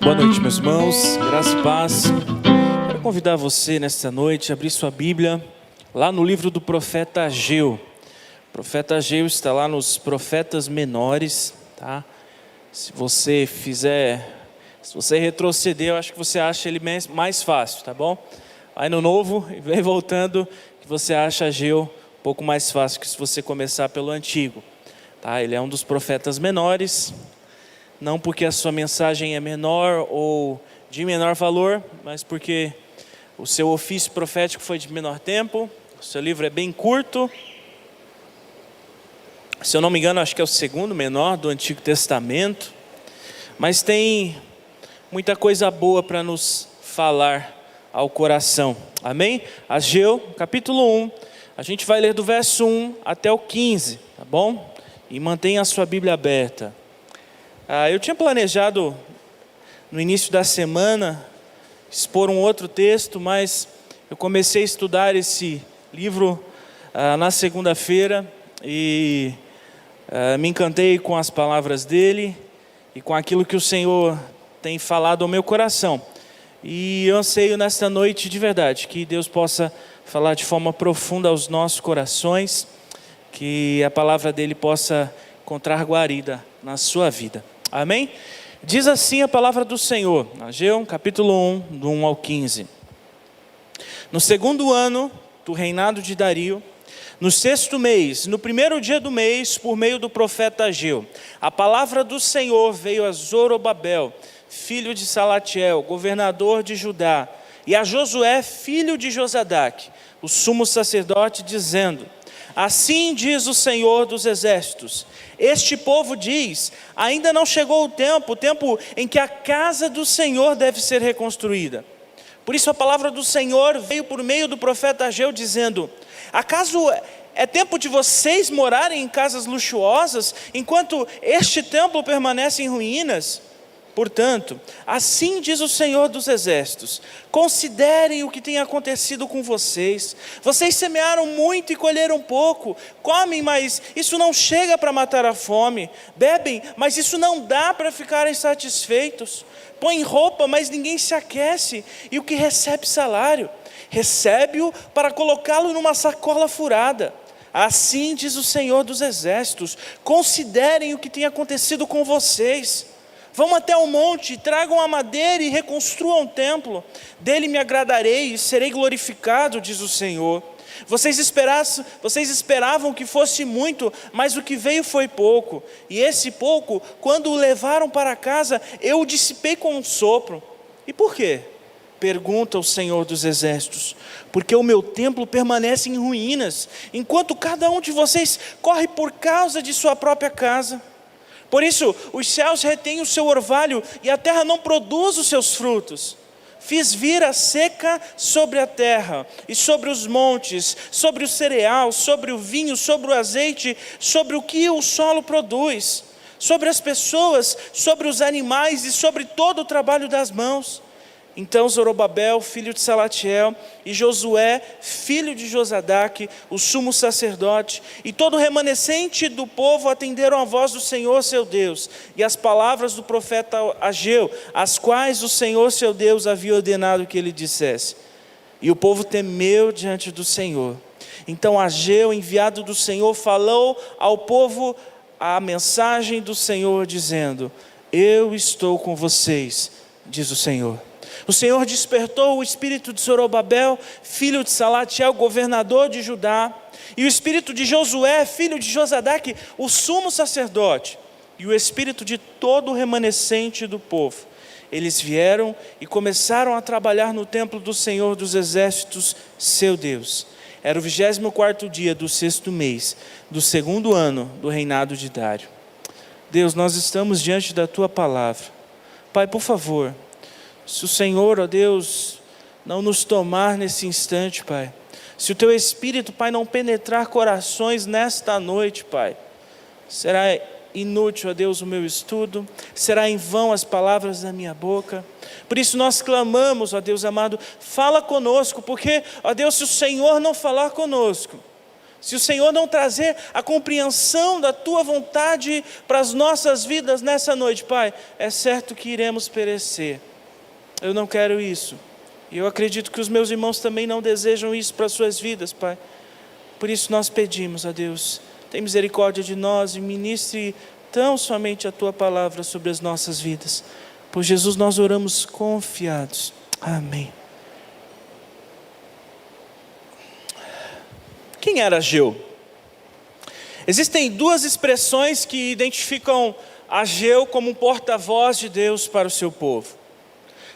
Boa noite, meus irmãos, graça e paz. Quero convidar você nesta noite a abrir sua Bíblia lá no livro do profeta Ageu. O profeta Ageu está lá nos profetas menores, tá? Se você retroceder, eu acho que você acha ele mais fácil, tá bom? Vai no novo e vem voltando, que você acha Ageu um pouco mais fácil que se você começar pelo antigo, tá? Ele é um dos profetas menores. Não porque a sua mensagem é menor ou de menor valor, mas porque o seu ofício profético foi de menor tempo, o seu livro é bem curto. Se eu não me engano, acho que é o segundo menor do Antigo Testamento, mas tem muita coisa boa para nos falar ao coração. Amém? Ageu, capítulo 1, a gente vai ler do verso 1 até o 15, tá bom? E mantenha a sua Bíblia aberta. Eu tinha planejado, no início da semana, expor um outro texto, mas eu comecei a estudar esse livro na segunda-feira e me encantei com as palavras dele e com aquilo que o Senhor tem falado ao meu coração. E eu anseio nesta noite de verdade, que Deus possa falar de forma profunda aos nossos corações, que a palavra dele possa encontrar guarida na sua vida. Amém? Diz assim a palavra do Senhor, Ageu, capítulo 1, do 1 ao 15. No segundo ano do reinado de Dario, no sexto mês, no primeiro dia do mês, por meio do profeta Ageu, a palavra do Senhor veio a Zorobabel, filho de Salatiel, governador de Judá, e a Josué, filho de Josadaque, o sumo sacerdote, dizendo: assim diz o Senhor dos exércitos, este povo diz, ainda não chegou o tempo em que a casa do Senhor deve ser reconstruída. Por isso a palavra do Senhor veio por meio do profeta Ageu dizendo: acaso é tempo de vocês morarem em casas luxuosas, enquanto este templo permanece em ruínas? Portanto, assim diz o Senhor dos exércitos, considerem o que tem acontecido com vocês. Vocês semearam muito e colheram pouco, comem, mas isso não chega para matar a fome, bebem, mas isso não dá para ficarem satisfeitos, põem roupa, mas ninguém se aquece, e o que recebe salário, recebe-o para colocá-lo numa sacola furada. Assim diz o Senhor dos exércitos, considerem o que tem acontecido com vocês. Vão até o monte, tragam a madeira e reconstruam o templo. Dele me agradarei e serei glorificado, diz o Senhor. Vocês esperavam que fosse muito, mas o que veio foi pouco. E esse pouco, quando o levaram para casa, eu o dissipei com um sopro. E por quê? Pergunta o Senhor dos exércitos. Porque o meu templo permanece em ruínas, enquanto cada um de vocês corre por causa de sua própria casa. Por isso, os céus retêm o seu orvalho e a terra não produz os seus frutos. Fiz vir a seca sobre a terra e sobre os montes, sobre o cereal, sobre o vinho, sobre o azeite, sobre o que o solo produz, sobre as pessoas, sobre os animais e sobre todo o trabalho das mãos. Então Zorobabel, filho de Salatiel, e Josué, filho de Josadaque, o sumo sacerdote, e todo o remanescente do povo atenderam a voz do Senhor seu Deus, e as palavras do profeta Ageu, as quais o Senhor seu Deus havia ordenado que ele dissesse. E o povo temeu diante do Senhor. Então Ageu, enviado do Senhor, falou ao povo a mensagem do Senhor, dizendo: eu estou com vocês, diz o Senhor. O Senhor despertou o espírito de Zorobabel, filho de Salatiel, governador de Judá, e o espírito de Josué, filho de Josadaque, o sumo sacerdote, e o espírito de todo o remanescente do povo. Eles vieram e começaram a trabalhar no templo do Senhor dos exércitos, seu Deus. Era o 24º dia do sexto mês, do segundo ano do reinado de Dário. Deus, nós estamos diante da Tua palavra. Pai, por favor, se o Senhor, ó Deus, não nos tomar nesse instante, Pai, se o Teu Espírito, Pai, não penetrar corações nesta noite, Pai, será inútil, ó Deus, o meu estudo, será em vão as palavras da minha boca. Por isso nós clamamos, ó Deus amado, fala conosco, porque, ó Deus, se o Senhor não falar conosco, se o Senhor não trazer a compreensão da Tua vontade para as nossas vidas nessa noite, Pai, é certo que iremos perecer. Eu não quero isso. E eu acredito que os meus irmãos também não desejam isso para as suas vidas, Pai. Por isso nós pedimos a Deus, tem misericórdia de nós e ministre tão somente a Tua palavra sobre as nossas vidas. Por Jesus nós oramos confiados. Amém. Quem era Ageu? Existem duas expressões que identificam Ageu como um porta-voz de Deus para o seu povo.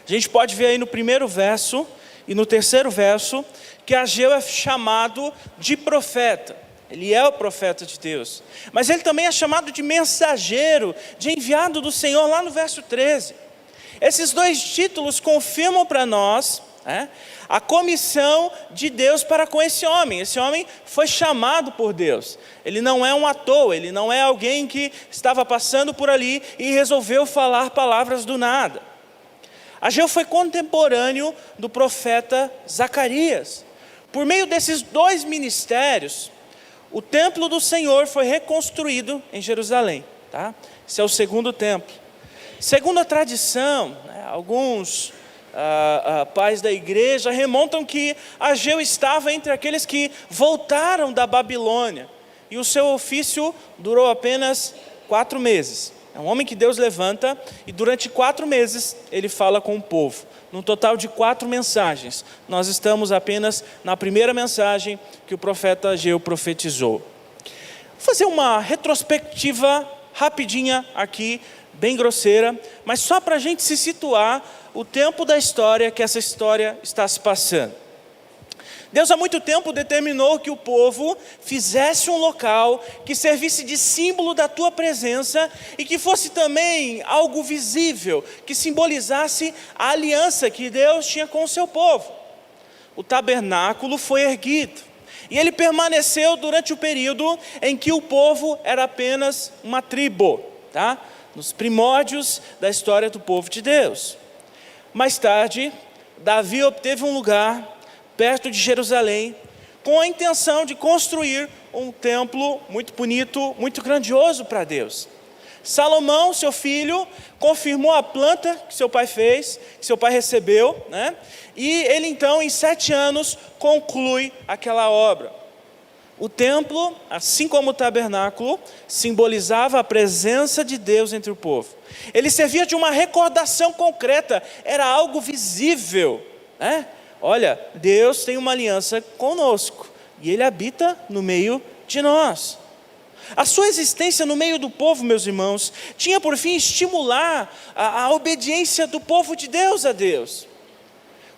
A gente pode ver aí no primeiro verso e no terceiro verso que Ageu é chamado de profeta. Ele é o profeta de Deus. Mas ele também é chamado de mensageiro, de enviado do Senhor, lá no verso 13. Esses dois títulos confirmam para nós a comissão de Deus para com esse homem. Esse homem foi chamado por Deus. Ele não é um à toa, ele não é alguém que estava passando por ali e resolveu falar palavras do nada. Ageu foi contemporâneo do profeta Zacarias. Por meio desses dois ministérios, o templo do Senhor foi reconstruído em Jerusalém. Esse é o segundo templo. Segundo a tradição, alguns pais da igreja remontam que Ageu estava entre aqueles que voltaram da Babilônia. E o seu ofício durou apenas 4 meses. É um homem que Deus levanta e durante 4 meses ele fala com o povo. Num total de 4 mensagens. Nós estamos apenas na primeira mensagem que o profeta Ageu profetizou. Vou fazer uma retrospectiva rapidinha aqui, bem grosseira, mas só para a gente se situar o tempo da história que essa história está se passando. Deus há muito tempo determinou que o povo fizesse um local que servisse de símbolo da tua presença e que fosse também algo visível, que simbolizasse a aliança que Deus tinha com o seu povo. O tabernáculo foi erguido e ele permaneceu durante o período em que o povo era apenas uma tribo, nos primórdios da história do povo de Deus. Mais tarde, Davi obteve um lugar perto de Jerusalém, com a intenção de construir um templo muito bonito, muito grandioso para Deus. Salomão, seu filho, confirmou a planta que seu pai fez, que seu pai recebeu, e ele então, em 7 anos, conclui aquela obra. O templo, assim como o tabernáculo, simbolizava a presença de Deus entre o povo. Ele servia de uma recordação concreta, era algo visível. Olha, Deus tem uma aliança conosco e Ele habita no meio de nós. A sua existência no meio do povo, meus irmãos, tinha por fim estimular a obediência do povo de Deus a Deus.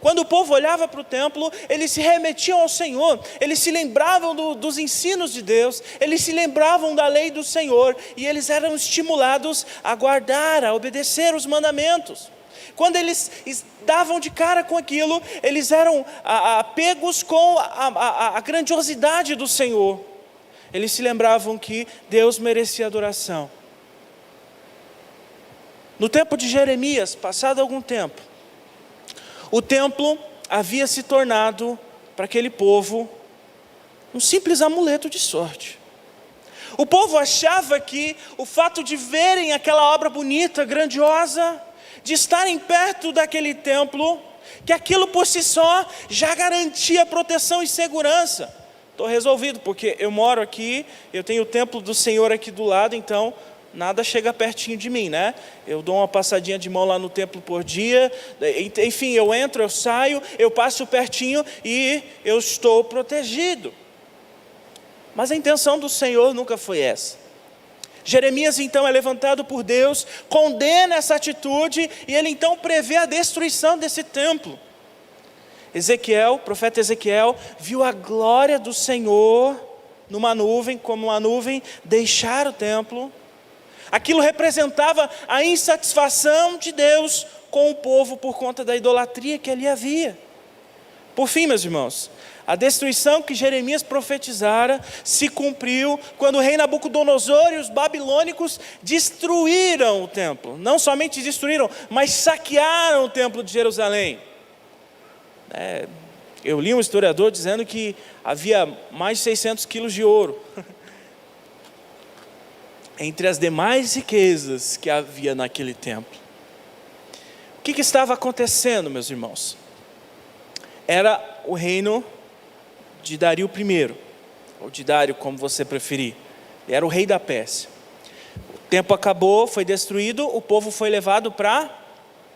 Quando o povo olhava para o templo, eles se remetiam ao Senhor, eles se lembravam dos ensinos de Deus, eles se lembravam da lei do Senhor, e eles eram estimulados a guardar, a obedecer os mandamentos. Quando eles davam de cara com aquilo, eles eram pegos com a grandiosidade do Senhor. Eles se lembravam que Deus merecia adoração. No tempo de Jeremias, passado algum tempo, o templo havia se tornado para aquele povo um simples amuleto de sorte. O povo achava que o fato de verem aquela obra bonita, grandiosa, de estarem perto daquele templo, que aquilo por si só já garantia proteção e segurança. Estou resolvido, porque eu moro aqui, eu tenho o templo do Senhor aqui do lado, então nada chega pertinho de mim, Eu dou uma passadinha de mão lá no templo por dia, enfim, eu entro, eu saio, eu passo pertinho e eu estou protegido. Mas a intenção do Senhor nunca foi essa. Jeremias então é levantado por Deus, condena essa atitude e ele então prevê a destruição desse templo. O profeta Ezequiel, viu a glória do Senhor numa nuvem, como uma nuvem, deixar o templo. Aquilo representava a insatisfação de Deus com o povo por conta da idolatria que ali havia. Por fim, meus irmãos, a destruição que Jeremias profetizara se cumpriu quando o rei Nabucodonosor e os babilônicos destruíram o templo. Não somente destruíram, mas saquearam o templo de Jerusalém. Eu li um historiador dizendo que havia mais de 600 quilos de ouro entre as demais riquezas que havia naquele templo. O que estava acontecendo, meus irmãos? Era o reino de Dario I, ou de Dário, como você preferir. Era o rei da Pérsia. O tempo acabou, foi destruído, o povo foi levado para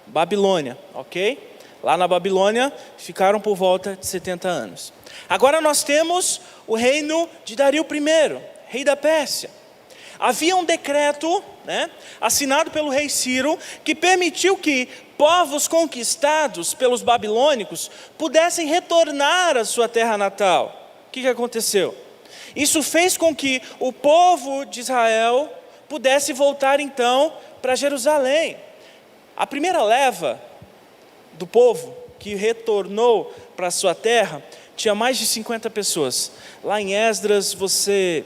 Babilônia, ok? Lá na Babilônia ficaram por volta de 70 anos. Agora nós temos o reino de Dario I, rei da Pérsia. Havia um decreto, assinado pelo rei Ciro, que permitiu que povos conquistados pelos babilônicos pudessem retornar à sua terra natal. O que aconteceu? Isso fez com que o povo de Israel pudesse voltar então para Jerusalém. A primeira leva do povo que retornou para a sua terra tinha mais de 50 pessoas. Lá em Esdras você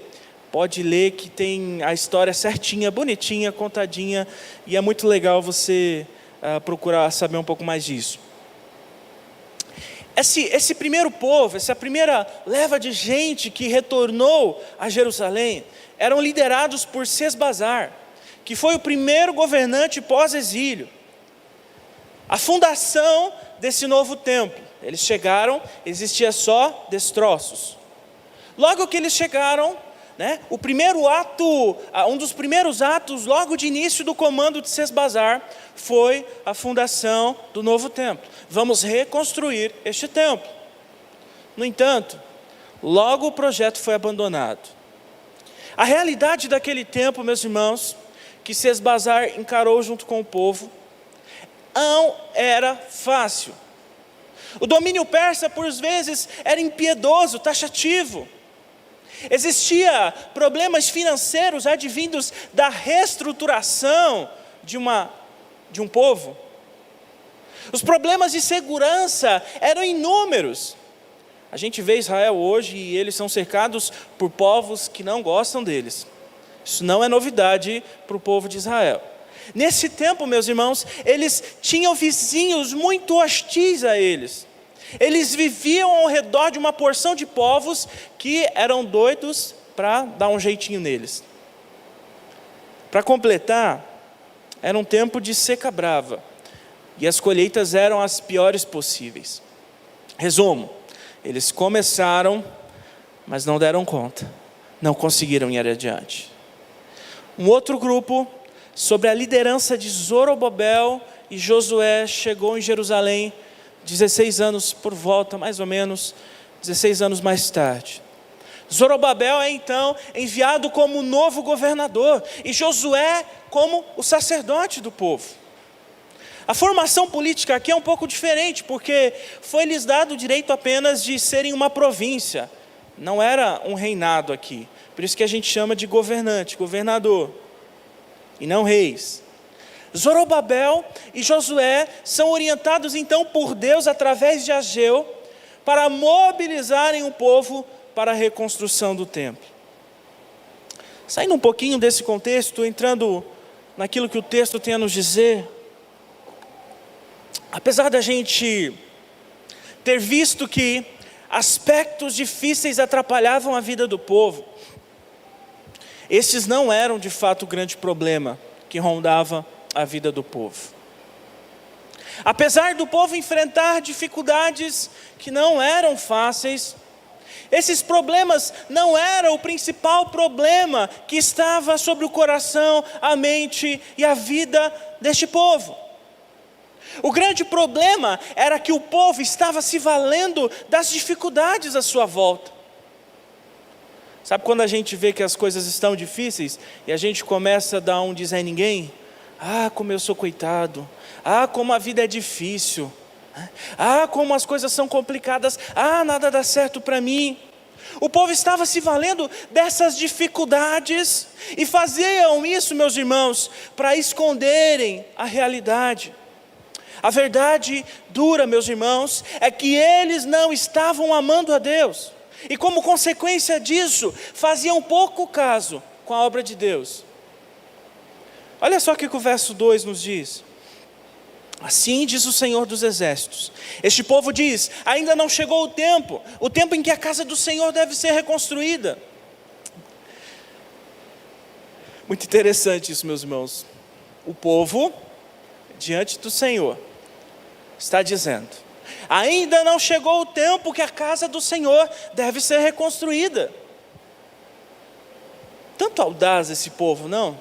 pode ler que tem a história certinha, bonitinha, contadinha, e é muito legal você procurar saber um pouco mais disso. Esse primeiro povo, essa primeira leva de gente que retornou a Jerusalém, eram liderados por Sesbazar, que foi o primeiro governante pós-exílio. A fundação desse novo templo, eles chegaram, existia só destroços. Logo que eles chegaram, o primeiro ato, um dos primeiros atos, logo de início do comando de Sesbazar, foi a fundação do novo templo. Vamos reconstruir este templo. No entanto, logo o projeto foi abandonado. A realidade daquele tempo, meus irmãos, que Sesbazar encarou junto com o povo, não era fácil. O domínio persa, por vezes, era impiedoso, taxativo. Existia problemas financeiros advindos da reestruturação de um povo. Os problemas de segurança eram inúmeros. A gente vê Israel hoje e eles são cercados por povos que não gostam deles. Isso não é novidade para o povo de Israel. Nesse tempo, meus irmãos, eles tinham vizinhos muito hostis a eles. Eles viviam ao redor de uma porção de povos que eram doidos para dar um jeitinho neles. Para completar, era um tempo de seca brava, e as colheitas eram as piores possíveis. Resumo, eles começaram, mas não deram conta, não conseguiram ir adiante. Um outro grupo, sob a liderança de Zorobabel e Josué, chegou em Jerusalém 16 anos por volta, mais ou menos, 16 anos mais tarde. Zorobabel é então enviado como novo governador e Josué como o sacerdote do povo. A formação política aqui é um pouco diferente, porque foi-lhes dado o direito apenas de serem uma província. Não era um reinado aqui. Por isso que a gente chama de governante, governador, e não reis. Zorobabel e Josué são orientados então por Deus através de Ageu para mobilizarem o povo para a reconstrução do templo. Saindo um pouquinho desse contexto, entrando naquilo que o texto tem a nos dizer, apesar da gente ter visto que aspectos difíceis atrapalhavam a vida do povo, esses não eram de fato o grande problema que rondava a vida do povo. Apesar do povo enfrentar dificuldades que não eram fáceis, esses problemas não eram o principal problema que estava sobre o coração, a mente e a vida deste povo. O grande problema era que o povo estava se valendo das dificuldades à sua volta. Sabe quando a gente vê que as coisas estão difíceis e a gente começa a dar um dizer ninguém? Ah, como eu sou coitado. Ah, como a vida é difícil. Ah, como as coisas são complicadas. Ah, nada dá certo para mim. O povo estava se valendo dessas dificuldades e faziam isso, meus irmãos, para esconderem a realidade. A verdade dura, meus irmãos, é que eles não estavam amando a Deus. E como consequência disso, faziam pouco caso com a obra de Deus. Olha só o que o verso 2 nos diz. Assim diz o Senhor dos Exércitos. Este povo diz: ainda não chegou o tempo em que a casa do Senhor deve ser reconstruída. Muito interessante isso, meus irmãos. O povo, diante do Senhor, está dizendo: ainda não chegou o tempo que a casa do Senhor deve ser reconstruída. Tanto audaz esse povo, não?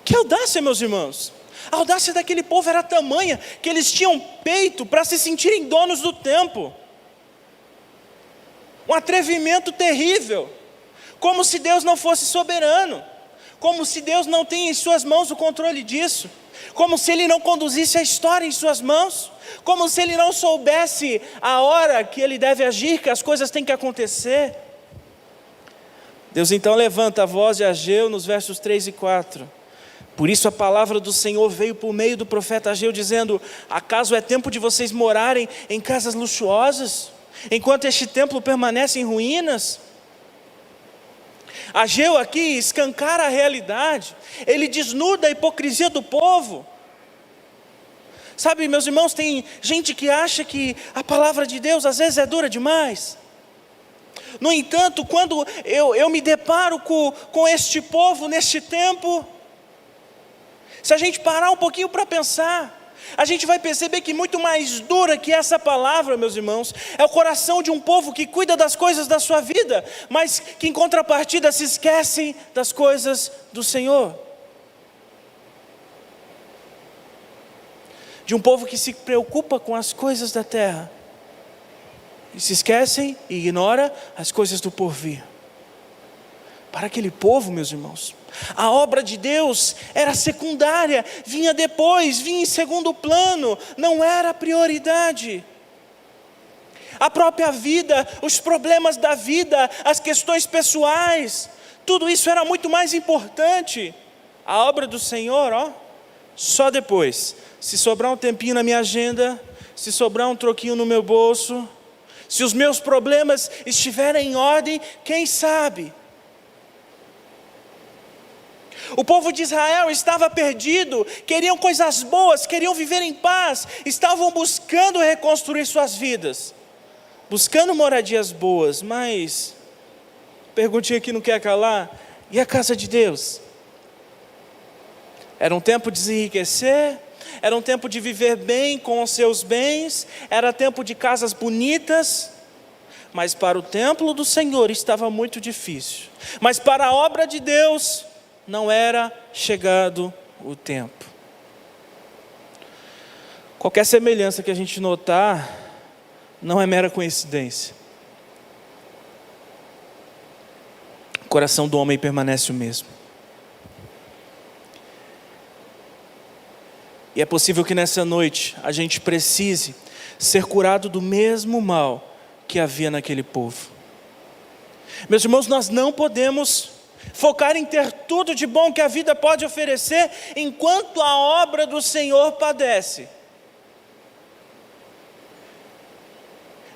Que audácia, meus irmãos! A audácia daquele povo era tamanha que eles tinham peito para se sentirem donos do tempo. Um atrevimento terrível, como se Deus não fosse soberano, como se Deus não tem em suas mãos o controle disso, como se Ele não conduzisse a história em suas mãos, como se Ele não soubesse a hora que Ele deve agir, que as coisas têm que acontecer. Deus então levanta a voz de Ageu nos versos 3 e 4. Por isso a palavra do Senhor veio por meio do profeta Ageu, dizendo: acaso é tempo de vocês morarem em casas luxuosas, enquanto este templo permanece em ruínas? Ageu aqui escancara a realidade, ele desnuda a hipocrisia do povo. Sabe, meus irmãos, tem gente que acha que a palavra de Deus às vezes é dura demais. No entanto, quando eu me deparo com este povo neste tempo, se a gente parar um pouquinho para pensar, a gente vai perceber que muito mais dura que essa palavra, meus irmãos, é o coração de um povo que cuida das coisas da sua vida, mas que em contrapartida se esquecem das coisas do Senhor. De um povo que se preocupa com as coisas da terra, e se esquecem e ignora as coisas do porvir. Para aquele povo, meus irmãos, a obra de Deus era secundária, vinha depois, vinha em segundo plano, não era prioridade. A própria vida, os problemas da vida, as questões pessoais, tudo isso era muito mais importante. A obra do Senhor, só depois. Se sobrar um tempinho na minha agenda, se sobrar um troquinho no meu bolso, se os meus problemas estiverem em ordem, quem sabe? O povo de Israel estava perdido, queriam coisas boas, queriam viver em paz, estavam buscando reconstruir suas vidas, buscando moradias boas, mas, perguntinha que não quer calar, e a casa de Deus? Era um tempo de se enriquecer, era um tempo de viver bem com os seus bens, era tempo de casas bonitas, mas para o templo do Senhor estava muito difícil, mas para a obra de Deus, não era chegado o tempo. Qualquer semelhança que a gente notar, não é mera coincidência. O coração do homem permanece o mesmo. E é possível que nessa noite a gente precise ser curado do mesmo mal que havia naquele povo. Meus irmãos, nós não podemos focar em ter tudo de bom que a vida pode oferecer, enquanto a obra do Senhor padece.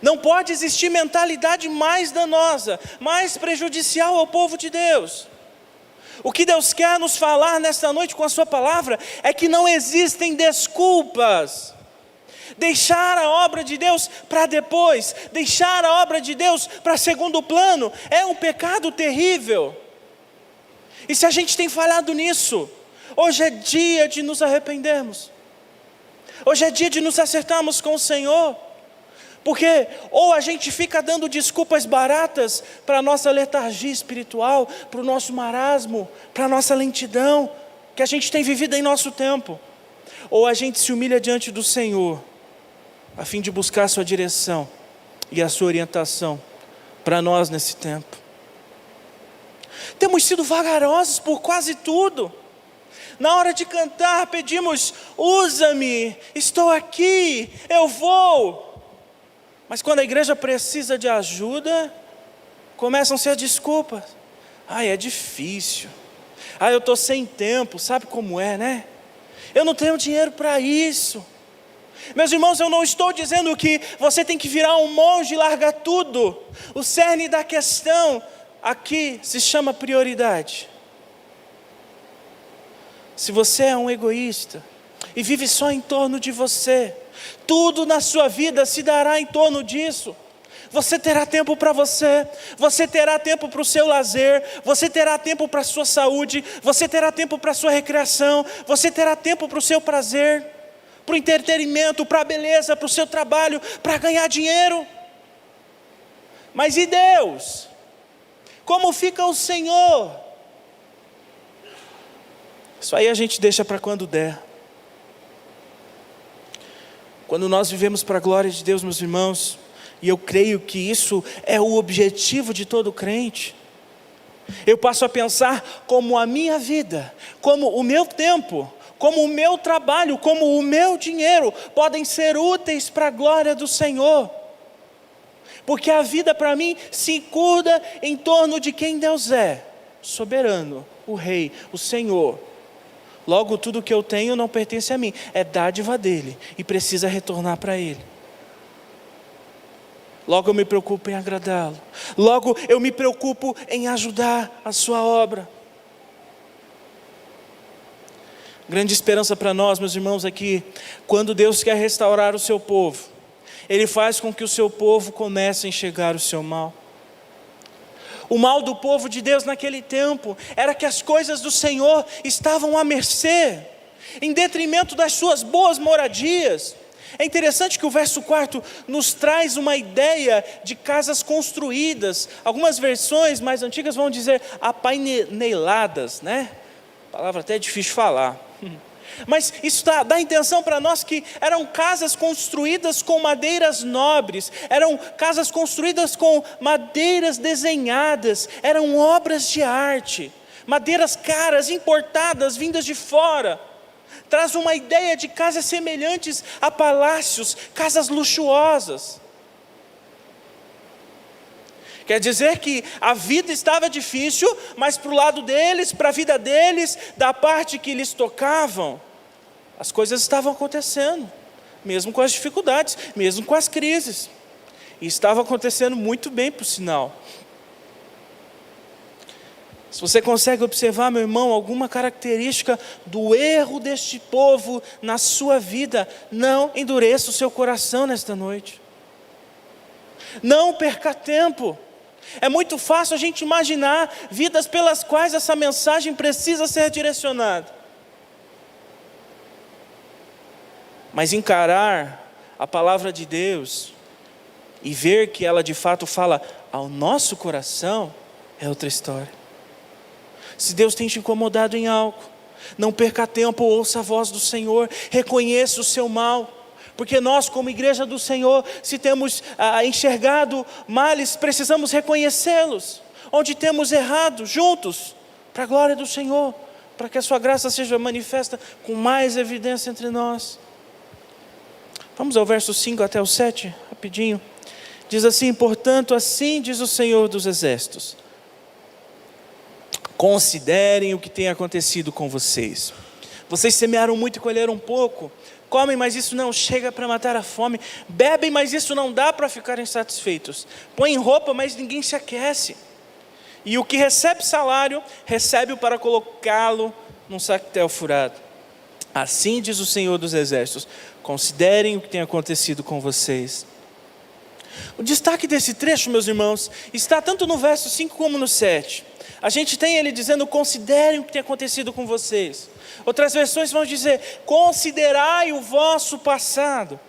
Não pode existir mentalidade mais danosa, mais prejudicial ao povo de Deus. O que Deus quer nos falar nesta noite com a sua palavra, é que não existem desculpas. Deixar a obra de Deus para depois, deixar a obra de Deus para segundo plano, é um pecado terrível. E se a gente tem falhado nisso, hoje é dia de nos arrependermos. Hoje é dia de nos acertarmos com o Senhor. Porque ou a gente fica dando desculpas baratas para a nossa letargia espiritual, para o nosso marasmo, para a nossa lentidão, que a gente tem vivido em nosso tempo. Ou a gente se humilha diante do Senhor, a fim de buscar a sua direção e a sua orientação para nós nesse tempo. Temos sido vagarosos por quase tudo. Na hora de cantar pedimos: usa-me, estou aqui, eu vou. Mas quando a igreja precisa de ajuda, começam a ser desculpas. É difícil. Eu estou sem tempo, sabe como é, né? Eu não tenho dinheiro para isso. Meus irmãos, eu não estou dizendo que você tem que virar um monge e largar tudo. O cerne da questão aqui se chama prioridade. Se você é um egoísta, e vive só em torno de você. Tudo na sua vida se dará em torno disso. Você terá tempo para você, você terá tempo para o seu lazer, você terá tempo para a sua saúde, você terá tempo para a sua recreação, você terá tempo para o seu prazer, para o entretenimento, para a beleza, para o seu trabalho, para ganhar dinheiro. Mas e Deus? Como fica o Senhor? Isso aí a gente deixa para quando der. Quando nós vivemos para a glória de Deus, meus irmãos, e eu creio que isso é o objetivo de todo crente, eu passo a pensar como a minha vida, como o meu tempo, como o meu trabalho, como o meu dinheiro podem ser úteis para a glória do Senhor. Porque a vida para mim se curda em torno de quem Deus é, soberano, o Rei, o Senhor. Logo, tudo que eu tenho não pertence a mim, é dádiva dele e precisa retornar para ele. Logo eu me preocupo em agradá-lo. Logo eu me preocupo em ajudar a sua obra. Grande esperança para nós, meus irmãos, é que quando Deus quer restaurar o seu povo, Ele faz com que o seu povo comece a enxergar o seu mal. O mal do povo de Deus naquele tempo era que as coisas do Senhor estavam à mercê, em detrimento das suas boas moradias. É interessante que o verso 4 nos traz uma ideia de casas construídas. Algumas versões mais antigas vão dizer apaineladas, né? Palavra até difícil de falar. Mas isso dá a intenção para nós que eram casas construídas com madeiras nobres, eram casas construídas com madeiras desenhadas, eram obras de arte, madeiras caras, importadas, vindas de fora. Traz uma ideia de casas semelhantes a palácios, casas luxuosas. Quer dizer que a vida estava difícil, mas para o lado deles, para a vida deles, da parte que lhes tocavam, as coisas estavam acontecendo, mesmo com as dificuldades, mesmo com as crises. E estava acontecendo muito bem, por sinal. Se você consegue observar, meu irmão, alguma característica do erro deste povo na sua vida, não endureça o seu coração nesta noite. Não perca tempo. É muito fácil a gente imaginar vidas pelas quais essa mensagem precisa ser direcionada. Mas encarar a palavra de Deus e ver que ela de fato fala ao nosso coração é outra história. Se Deus tem te incomodado em algo, não perca tempo, ouça a voz do Senhor, reconheça o seu mal, porque nós como igreja do Senhor, se temos enxergado males, precisamos reconhecê-los, onde temos errado, juntos, para a glória do Senhor, para que a sua graça seja manifesta com mais evidência entre nós. Vamos ao verso 5 até o 7, rapidinho. Diz assim: portanto, assim diz o Senhor dos Exércitos: considerem o que tem acontecido com vocês. Vocês semearam muito e colheram pouco. Comem, mas isso não chega para matar a fome. Bebem, mas isso não dá para ficarem satisfeitos. Põem roupa, mas ninguém se aquece. E o que recebe salário, recebe-o para colocá-lo num sactel furado. Assim diz o Senhor dos Exércitos: considerem o que tem acontecido com vocês. O destaque desse trecho, meus irmãos, está tanto no verso 5 como no 7. A gente tem ele dizendo: considerem o que tem acontecido com vocês. Outras versões vão dizer: considerai o vosso passado.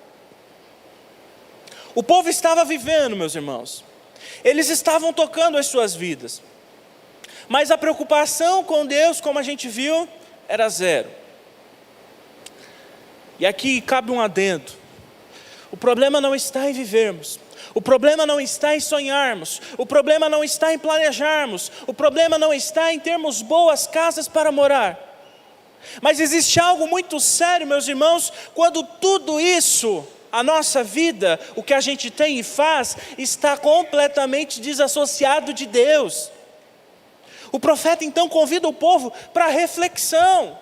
O povo estava vivendo, meus irmãos. Eles estavam tocando as suas vidas. Mas a preocupação com Deus, como a gente viu, era zero. E aqui cabe um adendo. O problema não está em vivermos. O problema não está em sonharmos, o problema não está em planejarmos, o problema não está em termos boas casas para morar. Mas existe algo muito sério, meus irmãos, quando tudo isso, a nossa vida, o que a gente tem e faz, está completamente desassociado de Deus. O profeta então convida o povo para reflexão.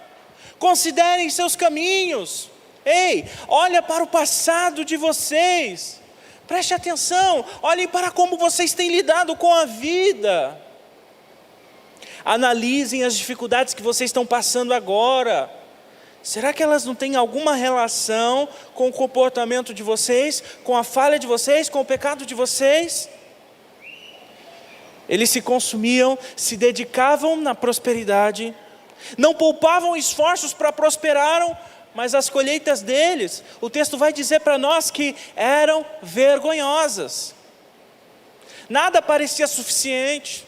Considerem seus caminhos. Ei, olha para o passado de vocês. Preste atenção, olhem para como vocês têm lidado com a vida. Analisem as dificuldades que vocês estão passando agora. Será que elas não têm alguma relação com o comportamento de vocês, com a falha de vocês, com o pecado de vocês? Eles se consumiam, se dedicavam na prosperidade, não poupavam esforços para prosperar, mas as colheitas deles, o texto vai dizer para nós que eram vergonhosas. Nada parecia suficiente,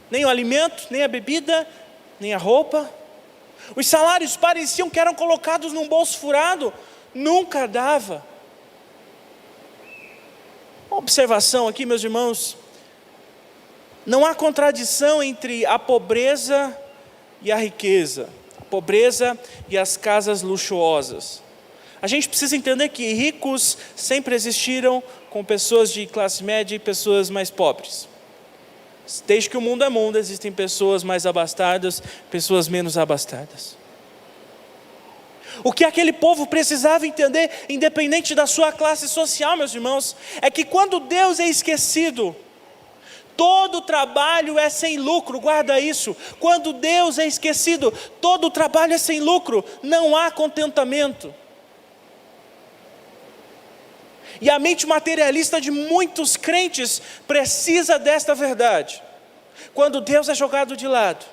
nem o alimento, nem a bebida, nem a roupa. Os salários pareciam que eram colocados num bolso furado, nunca dava. Uma observação aqui, meus irmãos, não há contradição entre a pobreza e a riqueza, a pobreza e as casas luxuosas. A gente precisa entender que ricos sempre existiram com pessoas de classe média e pessoas mais pobres. Desde que o mundo é mundo, existem pessoas mais abastadas, pessoas menos abastadas. O que aquele povo precisava entender, independente da sua classe social, meus irmãos, é que quando Deus é esquecido, todo trabalho é sem lucro. Guarda isso. Quando Deus é esquecido, todo trabalho é sem lucro. Não há contentamento. E a mente materialista de muitos crentes precisa desta verdade. Quando Deus é jogado de lado,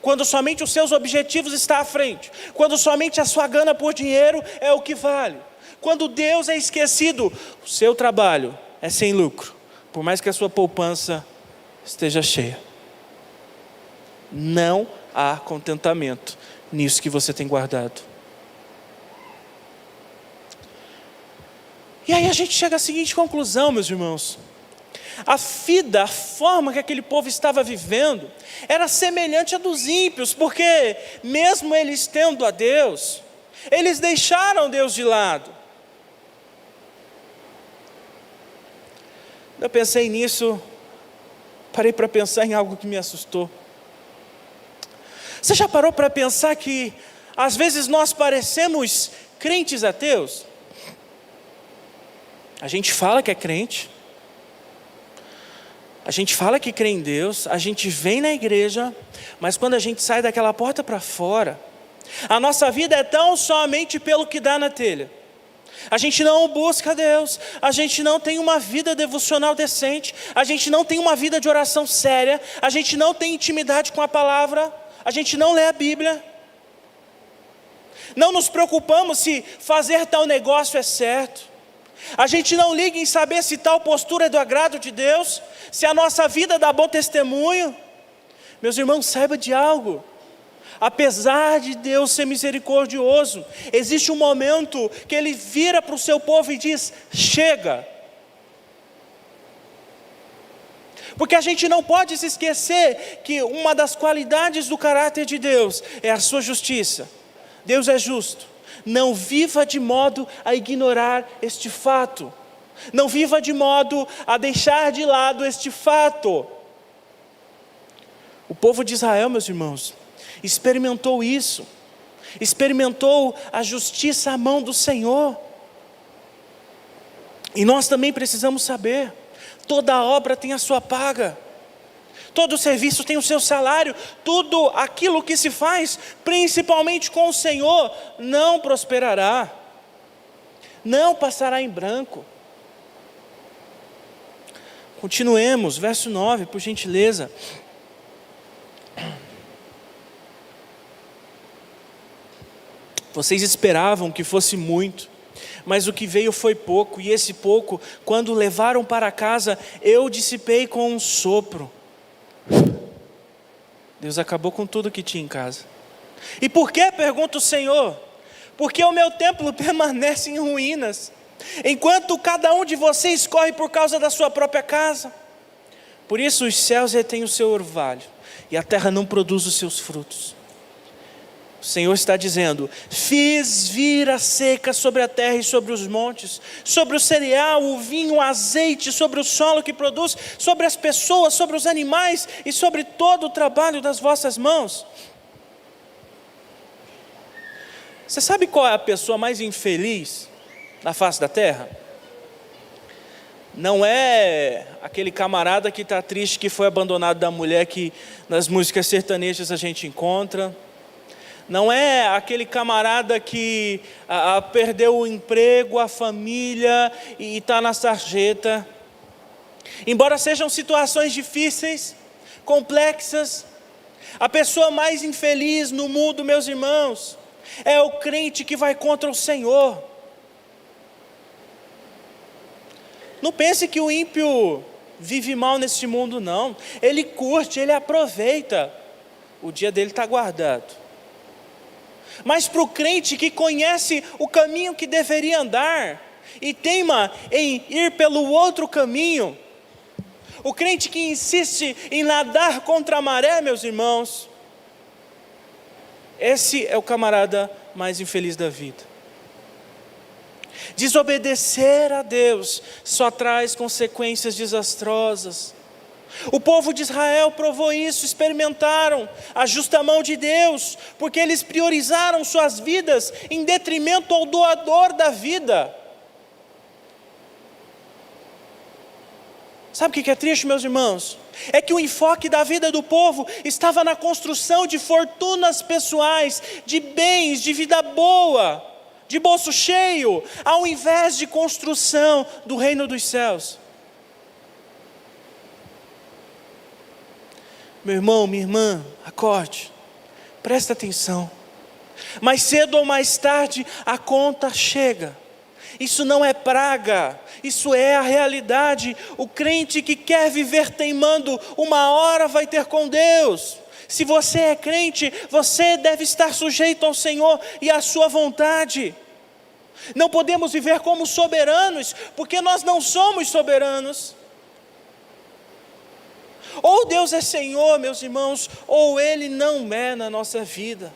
quando somente os seus objetivos estão à frente, quando somente a sua gana por dinheiro é o que vale, quando Deus é esquecido, o seu trabalho é sem lucro, por mais que a sua poupança esteja cheia. Não há contentamento nisso que você tem guardado. E aí a gente chega à seguinte conclusão, meus irmãos. A vida, a forma que aquele povo estava vivendo, era semelhante à dos ímpios, porque mesmo eles tendo a Deus, eles deixaram Deus de lado. Eu pensei nisso, parei para pensar em algo que me assustou. Você já parou para pensar que às vezes nós parecemos crentes ateus? A gente fala que é crente, a gente fala que crê em Deus, a gente vem na igreja, mas quando a gente sai daquela porta para fora, a nossa vida é tão somente pelo que dá na telha. A gente não busca Deus, a gente não tem uma vida devocional decente, a gente não tem uma vida de oração séria, a gente não tem intimidade com a palavra, a gente não lê a Bíblia. Não nos preocupamos se fazer tal negócio é certo. A gente não liga em saber se tal postura é do agrado de Deus, se a nossa vida dá bom testemunho. Meus irmãos, saiba de algo. Apesar de Deus ser misericordioso, existe um momento que Ele vira para o seu povo e diz: chega. Porque a gente não pode se esquecer que uma das qualidades do caráter de Deus é a sua justiça. Deus é justo. Não viva de modo a ignorar este fato. Não viva de modo a deixar de lado este fato. O povo de Israel, meus irmãos, experimentou isso. Experimentou a justiça à mão do Senhor. E nós também precisamos saber, toda obra tem a sua paga. Todo serviço tem o seu salário. Tudo aquilo que se faz, principalmente com o Senhor, não prosperará. Não passará em branco. Continuemos, verso 9, por gentileza. Vocês esperavam que fosse muito, mas o que veio foi pouco, e esse pouco, quando levaram para casa, eu dissipei com um sopro. Deus acabou com tudo que tinha em casa. E por quê? Pergunta o Senhor. Porque o meu templo permanece em ruínas, enquanto cada um de vocês corre por causa da sua própria casa. Por isso os céus retêm o seu orvalho, e a terra não produz os seus frutos. O Senhor está dizendo: fiz vir a seca sobre a terra e sobre os montes, sobre o cereal, o vinho, o azeite, sobre o solo que produz, sobre as pessoas, sobre os animais e sobre todo o trabalho das vossas mãos. Você sabe qual é a pessoa mais infeliz na face da terra? Não é aquele camarada que está triste que foi abandonado da mulher que nas músicas sertanejas a gente encontra. Não é aquele camarada que perdeu o emprego, a família e está na sarjeta. Embora sejam situações difíceis, complexas, a pessoa mais infeliz no mundo, meus irmãos, é o crente que vai contra o Senhor. Não pense que o ímpio vive mal neste mundo, não. Ele curte, ele aproveita. O dia dele está guardado. Mas para o crente que conhece o caminho que deveria andar e teima em ir pelo outro caminho, o crente que insiste em nadar contra a maré, meus irmãos, esse é o camarada mais infeliz da vida. Desobedecer a Deus só traz consequências desastrosas. O povo de Israel provou isso, experimentaram a justa mão de Deus, porque eles priorizaram suas vidas em detrimento ao doador da vida. Sabe o que é triste, meus irmãos? É que o enfoque da vida do povo estava na construção de fortunas pessoais, de bens, de vida boa, de bolso cheio, ao invés de construção do reino dos céus. Meu irmão, minha irmã, acorde, presta atenção. Mais cedo ou mais tarde a conta chega. Isso não é praga, isso é a realidade. O crente que quer viver teimando, uma hora vai ter com Deus. Se você é crente, você deve estar sujeito ao Senhor e à sua vontade. Não podemos viver como soberanos, porque nós não somos soberanos. Ou Deus é Senhor, meus irmãos, ou Ele não é na nossa vida.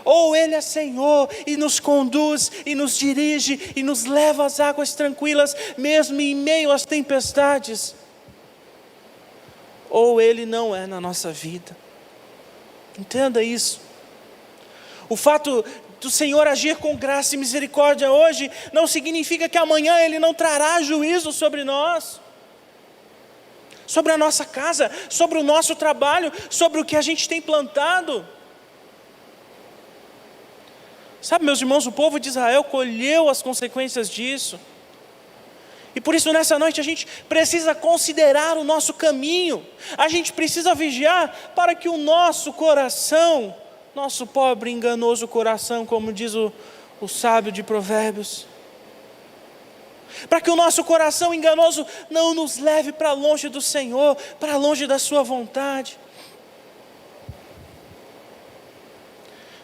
Ou Ele é Senhor e nos conduz e nos dirige e nos leva às águas tranquilas, mesmo em meio às tempestades. Ou Ele não é na nossa vida. Entenda isso. O fato do Senhor agir com graça e misericórdia hoje não significa que amanhã Ele não trará juízo sobre nós, sobre a nossa casa, sobre o nosso trabalho, sobre o que a gente tem plantado. Sabe, meus irmãos, o povo de Israel colheu as consequências disso. E por isso nessa noite a gente precisa considerar o nosso caminho. A gente precisa vigiar para que o nosso coração, nosso pobre e enganoso coração, como diz o sábio de Provérbios, para que o nosso coração enganoso não nos leve para longe do Senhor, para longe da sua vontade.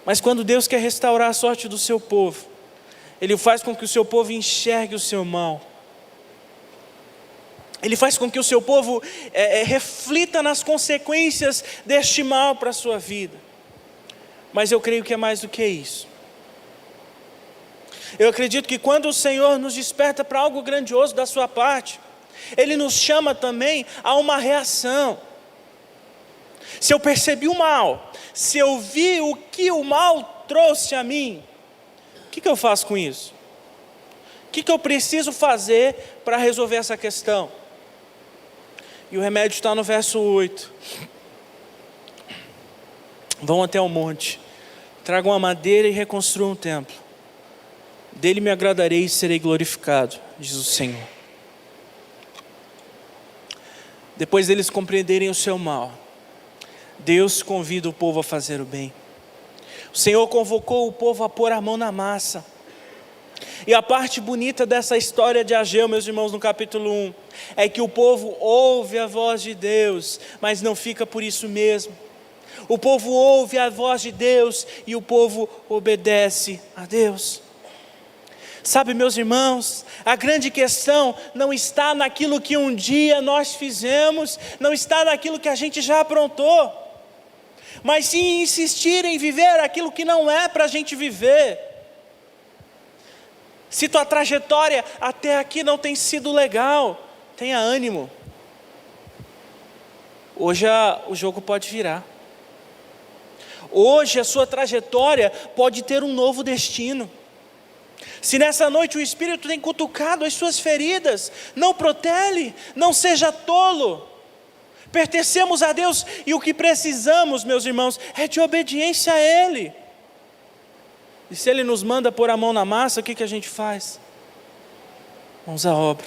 Mas quando Deus quer restaurar a sorte do seu povo, Ele faz com que o seu povo enxergue o seu mal. Ele faz com que o seu povo reflita nas consequências deste mal para a sua vida. Mas eu creio que é mais do que isso. Eu acredito que quando o Senhor nos desperta para algo grandioso da sua parte, Ele nos chama também a uma reação. Se eu percebi o mal, se eu vi o que o mal trouxe a mim, o que eu faço com isso? O que eu preciso fazer para resolver essa questão? E o remédio está no verso 8. Vão até o monte, tragam a madeira e reconstruam o templo. Dele me agradarei e serei glorificado, diz o Senhor. Depois deles compreenderem o seu mal, Deus convida o povo a fazer o bem. O Senhor convocou o povo a pôr a mão na massa. E a parte bonita dessa história de Ageu, meus irmãos, no capítulo 1, é que o povo ouve a voz de Deus, mas não fica por isso mesmo. O povo ouve a voz de Deus e o povo obedece a Deus. Sabe, meus irmãos, a grande questão não está naquilo que um dia nós fizemos, não está naquilo que a gente já aprontou, mas sim insistir em viver aquilo que não é para a gente viver. Se tua trajetória até aqui não tem sido legal, tenha ânimo. Hoje o jogo pode virar. Hoje a sua trajetória pode ter um novo destino. Se nessa noite o Espírito tem cutucado as suas feridas, não protele, não seja tolo. Pertencemos a Deus e o que precisamos, meus irmãos, é de obediência a Ele. E se Ele nos manda pôr a mão na massa, o que a gente faz? Vamos à obra.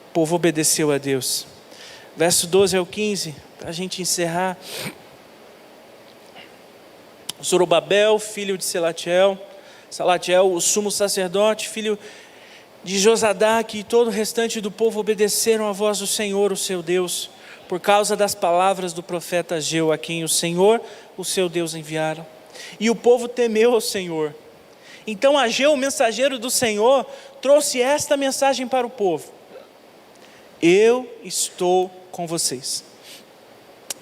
O povo obedeceu a Deus. Verso 12 ao 15, para a gente encerrar. Zorobabel, filho de Salatiel, o sumo sacerdote, filho de Josadaque, e todo o restante do povo obedeceram à voz do Senhor, o seu Deus, por causa das palavras do profeta Ageu, a quem o Senhor, o seu Deus, enviaram. E o povo temeu ao Senhor. Então Ageu, o mensageiro do Senhor, trouxe esta mensagem para o povo: eu estou com vocês,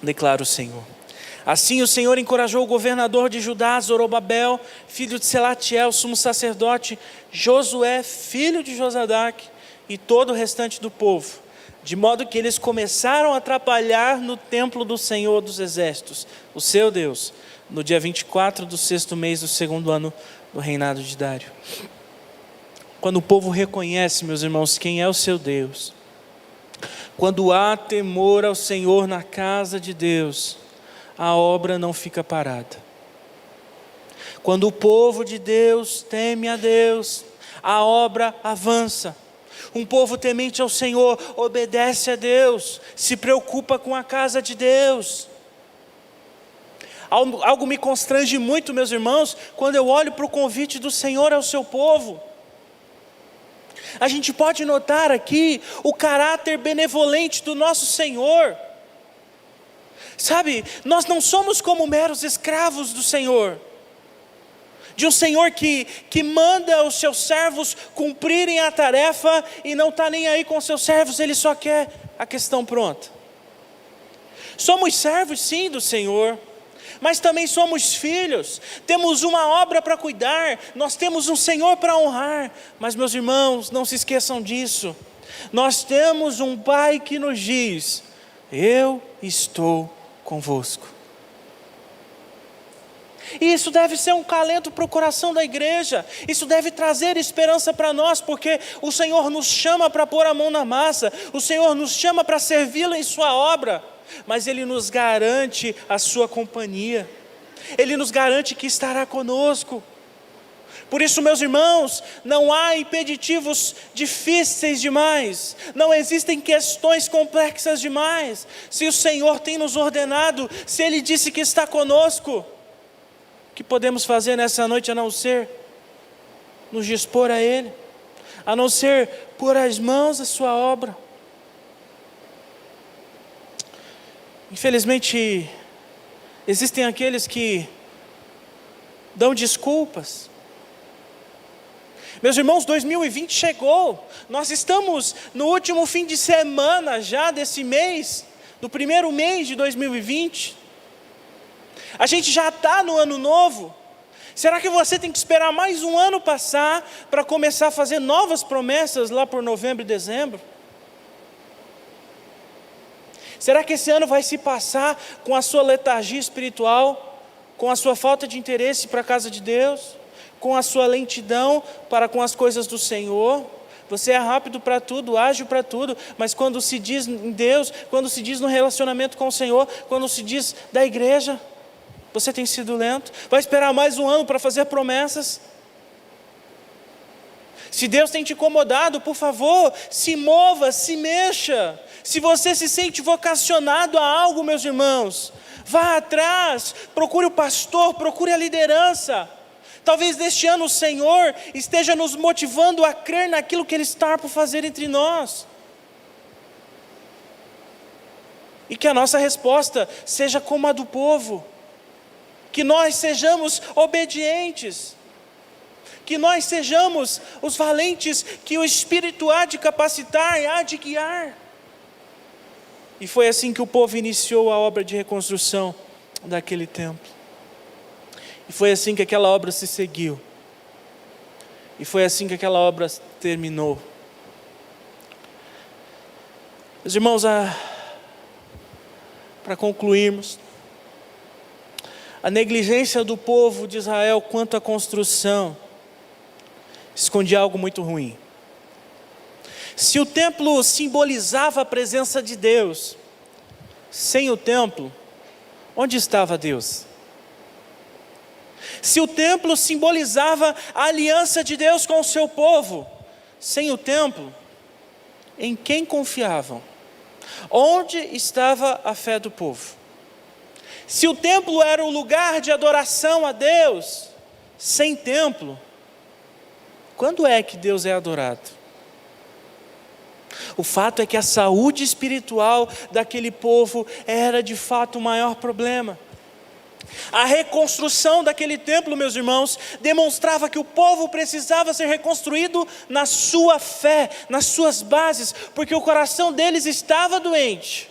declara o Senhor. Assim o Senhor encorajou o governador de Judá, Zorobabel, filho de Salatiel, sumo sacerdote, Josué, filho de Josadaque, e todo o restante do povo, de modo que eles começaram a trabalhar no templo do Senhor dos Exércitos, o seu Deus, no dia 24 do 6º mês do 2º ano do reinado de Dário. Quando o povo reconhece, meus irmãos, quem é o seu Deus, quando há temor ao Senhor na casa de Deus, a obra não fica parada. Quando o povo de Deus teme a Deus, a obra avança. Um povo temente ao Senhor obedece a Deus, se preocupa com a casa de Deus. Algo me constrange muito, meus irmãos, quando eu olho para o convite do Senhor ao seu povo. A gente pode notar aqui o caráter benevolente do nosso Senhor. Sabe, nós não somos como meros escravos do Senhor, de um Senhor que manda os seus servos cumprirem a tarefa e não está nem aí com os seus servos, Ele só quer a questão pronta. Somos servos sim do Senhor, mas também somos filhos, temos uma obra para cuidar, nós temos um Senhor para honrar. Mas meus irmãos, não se esqueçam disso, nós temos um Pai que nos diz: eu estou convosco. E isso deve ser um calento para o coração da igreja, isso deve trazer esperança para nós, porque o Senhor nos chama para pôr a mão na massa, o Senhor nos chama para servi-lo em sua obra, mas Ele nos garante a sua companhia, Ele nos garante que estará conosco. Por isso, meus irmãos, não há impeditivos difíceis demais, não existem questões complexas demais. Se o Senhor tem nos ordenado, se Ele disse que está conosco, o que podemos fazer nessa noite a não ser nos dispor a Ele, a não ser pôr as mãos à sua obra? Infelizmente, existem aqueles que dão desculpas. Meus irmãos, 2020 chegou, nós estamos no último fim de semana já desse mês, do primeiro mês de 2020, a gente já está no ano novo. Será que você tem que esperar mais um ano passar para começar a fazer novas promessas lá por novembro e dezembro? Será que esse ano vai se passar com a sua letargia espiritual, com a sua falta de interesse para a casa de Deus, com a sua lentidão para com as coisas do Senhor? Você é rápido para tudo, ágil para tudo, mas quando se diz em Deus, quando se diz no relacionamento com o Senhor, quando se diz da igreja, você tem sido lento? Vai esperar mais um ano para fazer promessas? Se Deus tem te incomodado, por favor, se mova, se mexa. Se você se sente vocacionado a algo, meus irmãos, vá atrás, procure o pastor, procure a liderança. Talvez neste ano o Senhor esteja nos motivando a crer naquilo que Ele está por fazer entre nós. E que a nossa resposta seja como a do povo. Que nós sejamos obedientes. Que nós sejamos os valentes que o Espírito há de capacitar e há de guiar. E foi assim que o povo iniciou a obra de reconstrução daquele templo. E foi assim que aquela obra se seguiu. E foi assim que aquela obra terminou. Meus irmãos, para concluirmos, a negligência do povo de Israel quanto à construção escondia algo muito ruim. Se o templo simbolizava a presença de Deus, sem o templo, onde estava Deus? Se o templo simbolizava a aliança de Deus com o seu povo, sem o templo, em quem confiavam? Onde estava a fé do povo? Se o templo era o lugar de adoração a Deus, sem templo, quando é que Deus é adorado? O fato é que a saúde espiritual daquele povo era de fato o maior problema. A reconstrução daquele templo, meus irmãos, demonstrava que o povo precisava ser reconstruído na sua fé, nas suas bases, porque o coração deles estava doente.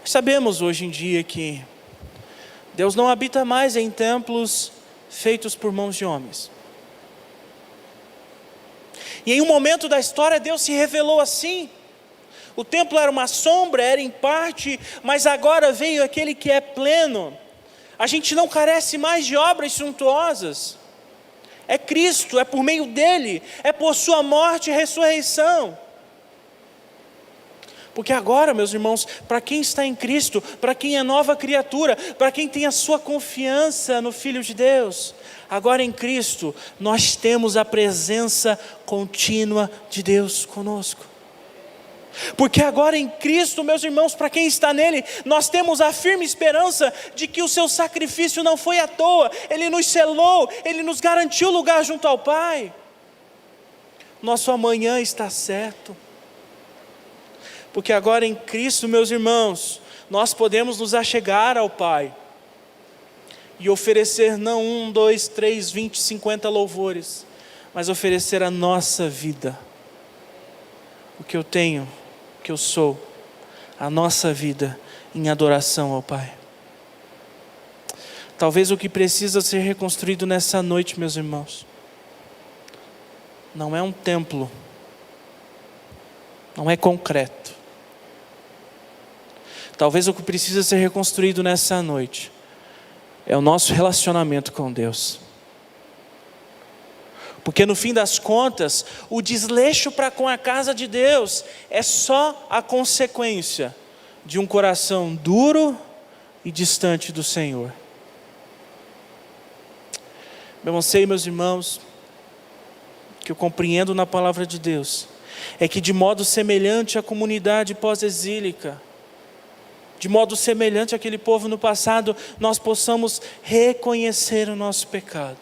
Sabemos hoje em dia que Deus não habita mais em templos feitos por mãos de homens. E em um momento da história Deus se revelou assim. O templo era uma sombra, era em parte, mas agora veio aquele que é pleno. A gente não carece mais de obras suntuosas. É Cristo, é por meio dele, é por sua morte e ressurreição. Porque agora, meus irmãos, para quem está em Cristo, para quem é nova criatura, para quem tem a sua confiança no Filho de Deus, agora em Cristo, nós temos a presença contínua de Deus conosco. Porque agora em Cristo, meus irmãos, para quem está nele, nós temos a firme esperança de que o seu sacrifício não foi à toa, ele nos selou, ele nos garantiu lugar junto ao Pai. Nosso amanhã está certo. Porque agora em Cristo, meus irmãos, nós podemos nos achegar ao Pai e oferecer não 1, 2, 3, 20, 50 louvores, mas oferecer a nossa vida, o que eu tenho, o que eu sou, a nossa vida em adoração ao Pai. Talvez o que precisa ser reconstruído nessa noite, meus irmãos, não é um templo, não é concreto. Talvez o que precisa ser reconstruído nessa noite é o nosso relacionamento com Deus. Porque no fim das contas, o desleixo para com a casa de Deus é só a consequência de um coração duro e distante do Senhor. Eu sei, meus irmãos, que eu compreendo na palavra de Deus, é que de modo semelhante à comunidade pós-exílica, de modo semelhante àquele povo no passado, nós possamos reconhecer o nosso pecado.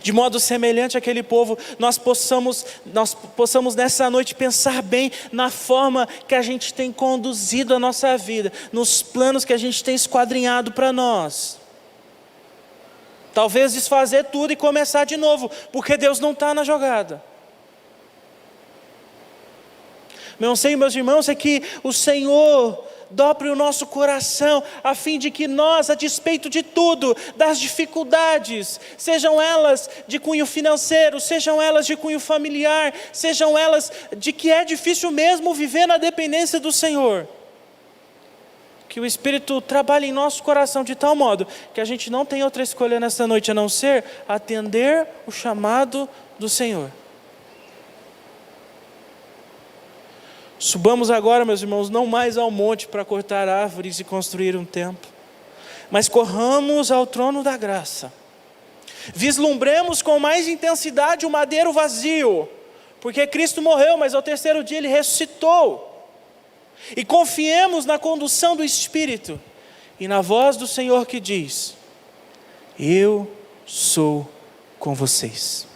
De modo semelhante àquele povo, nós possamos nessa noite pensar bem na forma que a gente tem conduzido a nossa vida, nos planos que a gente tem esquadrinhado para nós. Talvez desfazer tudo e começar de novo, porque Deus não está na jogada. Não sei, meus irmãos, é que o Senhor dobre o nosso coração, a fim de que nós, a despeito de tudo, das dificuldades, sejam elas de cunho financeiro, sejam elas de cunho familiar, sejam elas de que é difícil mesmo viver na dependência do Senhor, que o Espírito trabalhe em nosso coração de tal modo, que a gente não tem outra escolha nessa noite, a não ser atender o chamado do Senhor. Subamos agora, meus irmãos, não mais ao monte para cortar árvores e construir um templo, mas corramos ao trono da graça. Vislumbremos com mais intensidade o madeiro vazio, porque Cristo morreu, mas ao terceiro dia Ele ressuscitou. E confiemos na condução do Espírito e na voz do Senhor que diz: eu sou com vocês.